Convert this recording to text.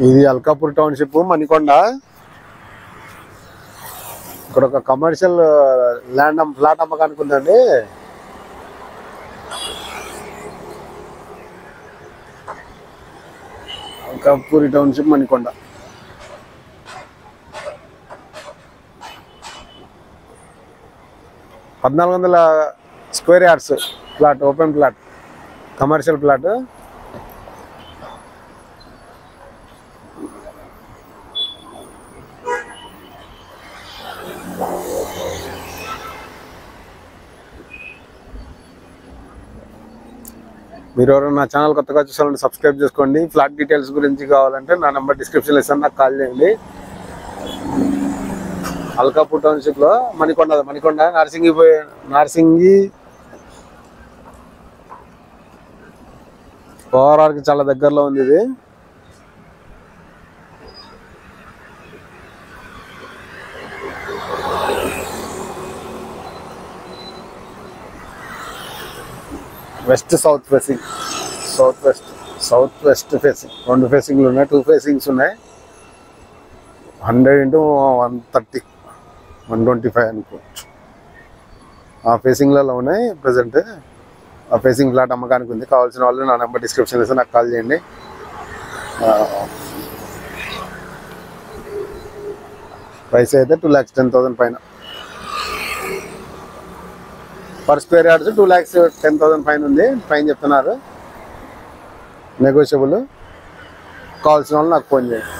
ఇది అల్కాపూర్ టౌన్షిప్ మణికొండ. ఇక్కడ ఒక కమర్షియల్ ఫ్లాట్ అమ్మకానికి ఉందండి. Alkapur township Manikonda. $1400 square yards flat, open flat, commercial flat. మీరు ఎవరైనా నా ఛానల్ కొత్తగా చూసాలంటే సబ్స్క్రైబ్ చేసుకోండి. ఫ్లాట్ డీటెయిల్స్ గురించి కావాలంటే నా నెంబర్ డిస్క్రిప్షన్లో ఇస్తాను, నాకు కాల్ చేయండి. అల్కాపూర్ టౌన్షిప్లో మణికొండ నార్సింగి ఓవరాల్కి చాలా దగ్గరలో ఉంది. ఇది west south facing, south west facing, 2 ఫేసింగ్లు ఉన్నాయి. 2 ఫేసింగ్స్ ఉన్నాయి. 100x130, 125 అనుకోవచ్చు. ఆ ఫేసింగ్లలో ఉన్నాయి ప్రజెంట్. ఆ ఫేసింగ్ ఫ్లాట్ అమ్మకానికి ఉంది. కావాల్సిన వాళ్ళు నా నెంబర్ డిస్క్రిప్షన్ ఇస్తే నాకు కాల్ చేయండి. ప్రైస్ అయితే 2,10,000 పైన. పర్ స్క్వేర్ యార్డ్స్ 2,10,000 పైన ఉంది. పైన చెప్తున్నారు, నెగోషియబుల్. కావాల్సిన వాళ్ళు నాకు ఫోన్ చేయండి.